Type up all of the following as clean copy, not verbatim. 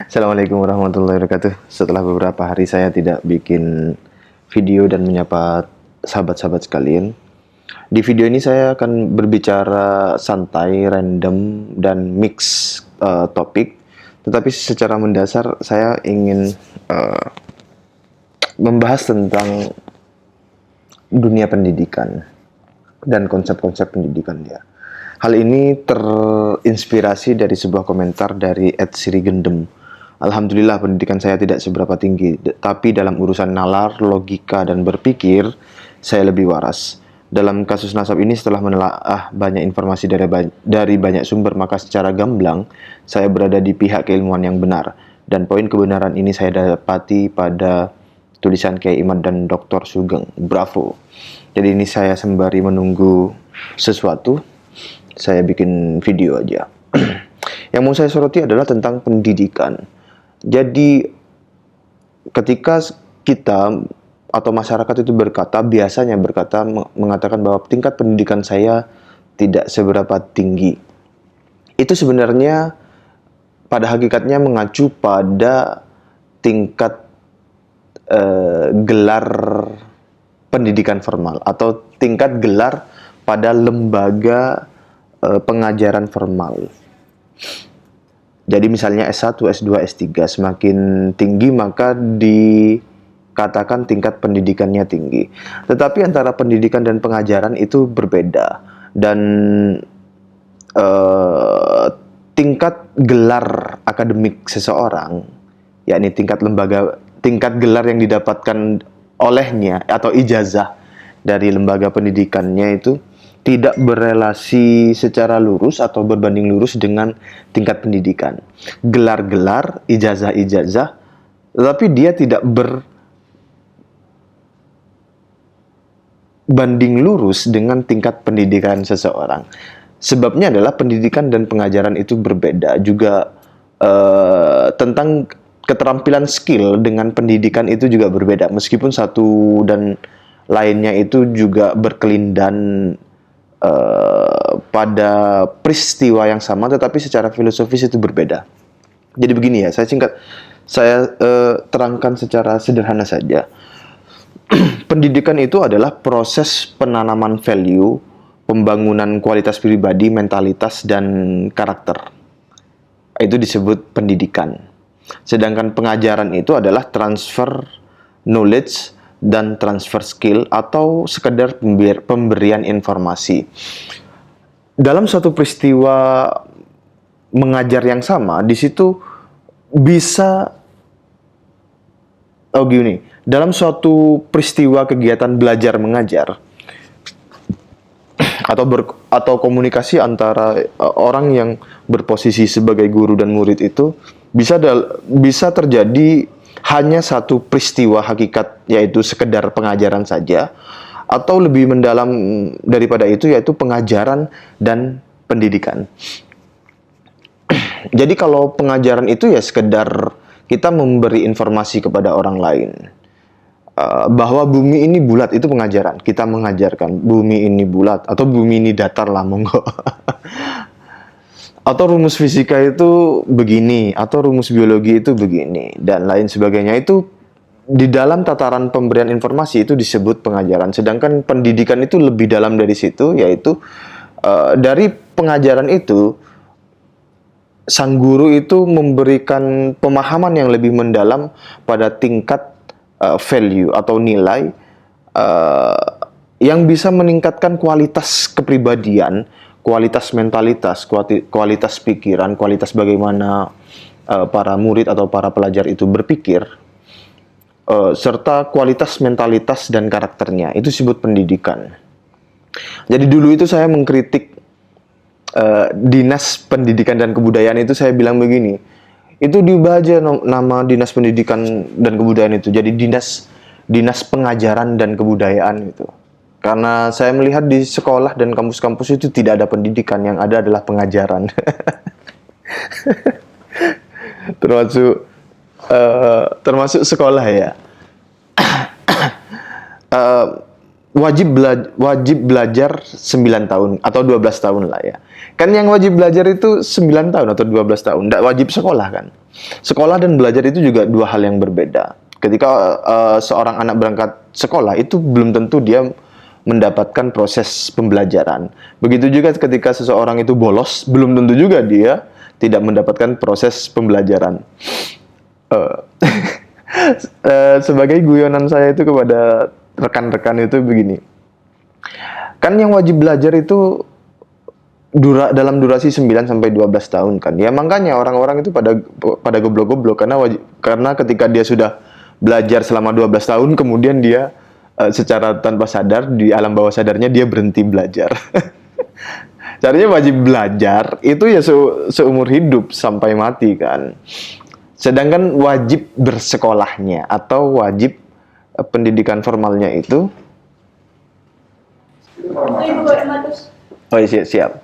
Assalamualaikum warahmatullahi wabarakatuh. Setelah beberapa hari saya tidak bikin video dan menyapa sahabat-sahabat sekalian, di video ini saya akan berbicara santai, random, dan mix topik. Tetapi secara mendasar saya ingin membahas tentang dunia pendidikan dan konsep-konsep pendidikan dia. Hal ini terinspirasi dari sebuah komentar dari Ed Sirigendem. Alhamdulillah pendidikan saya tidak seberapa tinggi, tapi dalam urusan nalar, logika, dan berpikir, saya lebih waras. Dalam kasus nasab ini setelah menelaah banyak informasi dari banyak sumber, maka secara gamblang, saya berada di pihak keilmuan yang benar. Dan poin kebenaran ini saya dapati pada tulisan Kiai Imad dan Dr. Sugeng. Bravo. Jadi ini saya sembari menunggu sesuatu, saya bikin video aja. Yang mau saya soroti adalah tentang pendidikan. Jadi ketika kita atau masyarakat itu biasanya berkata mengatakan bahwa tingkat pendidikan saya tidak seberapa tinggi. Itu sebenarnya pada hakikatnya mengacu pada tingkat gelar pendidikan formal atau tingkat gelar pada lembaga pengajaran formal. Jadi misalnya S1, S2, S3 semakin tinggi maka dikatakan tingkat pendidikannya tinggi. Tetapi antara pendidikan dan pengajaran itu berbeda. Dan tingkat gelar akademik seseorang, yakni tingkat gelar yang didapatkan olehnya atau ijazah dari lembaga pendidikannya itu tidak berelasi secara lurus atau berbanding lurus dengan tingkat pendidikan. Gelar-gelar, ijazah-ijazah, tetapi dia tidak berbanding lurus dengan tingkat pendidikan seseorang. Sebabnya adalah pendidikan dan pengajaran itu berbeda. Juga tentang keterampilan skill dengan pendidikan itu juga berbeda. Meskipun satu dan lainnya itu juga berkelindan pada peristiwa yang sama, tetapi secara filosofis itu berbeda. Jadi begini ya, saya terangkan secara sederhana saja. Pendidikan itu adalah proses penanaman value, pembangunan kualitas pribadi, mentalitas, dan karakter. Itu disebut pendidikan. Sedangkan pengajaran itu adalah transfer knowledge dan transfer skill atau sekedar pemberian informasi. Dalam suatu peristiwa mengajar yang sama, di situ bisa dalam suatu peristiwa kegiatan belajar mengajar atau komunikasi antara orang yang berposisi sebagai guru dan murid itu bisa terjadi hanya satu peristiwa hakikat, yaitu sekedar pengajaran saja, atau lebih mendalam daripada itu, yaitu pengajaran dan pendidikan. Jadi kalau pengajaran itu ya sekedar kita memberi informasi kepada orang lain bahwa bumi ini bulat, itu pengajaran. Kita mengajarkan bumi ini bulat atau bumi ini datar lah, monggo. Atau rumus fisika itu begini, atau rumus biologi itu begini, dan lain sebagainya. Itu di dalam tataran pemberian informasi itu disebut pengajaran. Sedangkan pendidikan itu lebih dalam dari situ, yaitu dari pengajaran itu sang guru itu memberikan pemahaman yang lebih mendalam pada tingkat value atau nilai yang bisa meningkatkan kualitas kepribadian, kualitas mentalitas, kualitas pikiran, kualitas bagaimana para murid atau para pelajar itu berpikir, serta kualitas mentalitas dan karakternya. Itu disebut pendidikan. Jadi dulu itu saya mengkritik Dinas Pendidikan dan Kebudayaan itu, saya bilang begini, itu diubah aja nama Dinas Pendidikan dan Kebudayaan itu jadi Dinas Pengajaran dan Kebudayaan gitu. Karena saya melihat di sekolah dan kampus-kampus itu tidak ada pendidikan, yang ada adalah pengajaran. termasuk sekolah ya. wajib belajar 9 tahun atau 12 tahun lah ya. Kan yang wajib belajar itu 9 tahun atau 12 tahun, tidak wajib sekolah kan. Sekolah dan belajar itu juga dua hal yang berbeda. Ketika seorang anak berangkat sekolah itu belum tentu dia mendapatkan proses pembelajaran. Begitu juga ketika seseorang itu bolos, belum tentu juga dia tidak mendapatkan proses pembelajaran. Eh, sebagai guyonan saya itu kepada rekan-rekan itu begini. Kan yang wajib belajar itu dalam durasi 9 sampai 12 tahun kan. Ya makanya orang-orang itu pada goblok-goblok karena ketika dia sudah belajar selama 12 tahun kemudian dia secara tanpa sadar di alam bawah sadarnya dia berhenti belajar. Caranya wajib belajar itu ya seumur hidup sampai mati kan. Sedangkan wajib bersekolahnya atau wajib pendidikan formalnya itu oh iya, siap.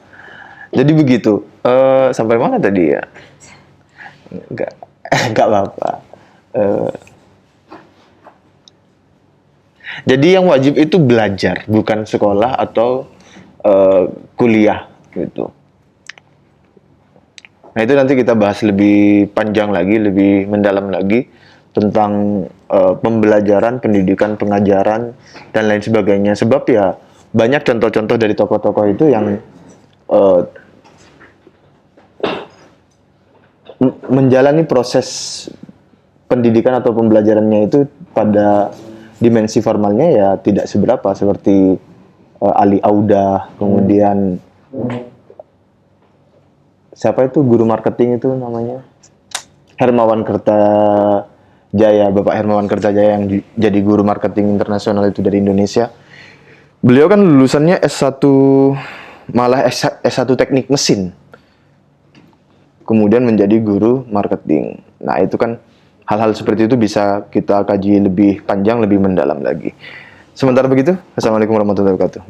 Jadi begitu. Sampai mana tadi ya? Enggak apa-apa. Jadi yang wajib itu belajar, bukan sekolah atau kuliah gitu. Nah itu nanti kita bahas lebih panjang lagi, lebih mendalam lagi tentang pembelajaran, pendidikan, pengajaran, dan lain sebagainya. Sebab ya banyak contoh-contoh dari tokoh-tokoh itu yang menjalani proses pendidikan atau pembelajarannya itu pada dimensi formalnya ya tidak seberapa, seperti Ali Audah, kemudian siapa itu guru marketing itu namanya? Hermawan Kertajaya, Bapak Hermawan Kertajaya yang jadi guru marketing internasional itu dari Indonesia. Beliau kan lulusannya S1, malah S1 teknik mesin. Kemudian menjadi guru marketing. Nah, itu kan hal-hal seperti itu bisa kita kaji lebih panjang, lebih mendalam lagi. Sementara begitu, Assalamualaikum warahmatullahi wabarakatuh.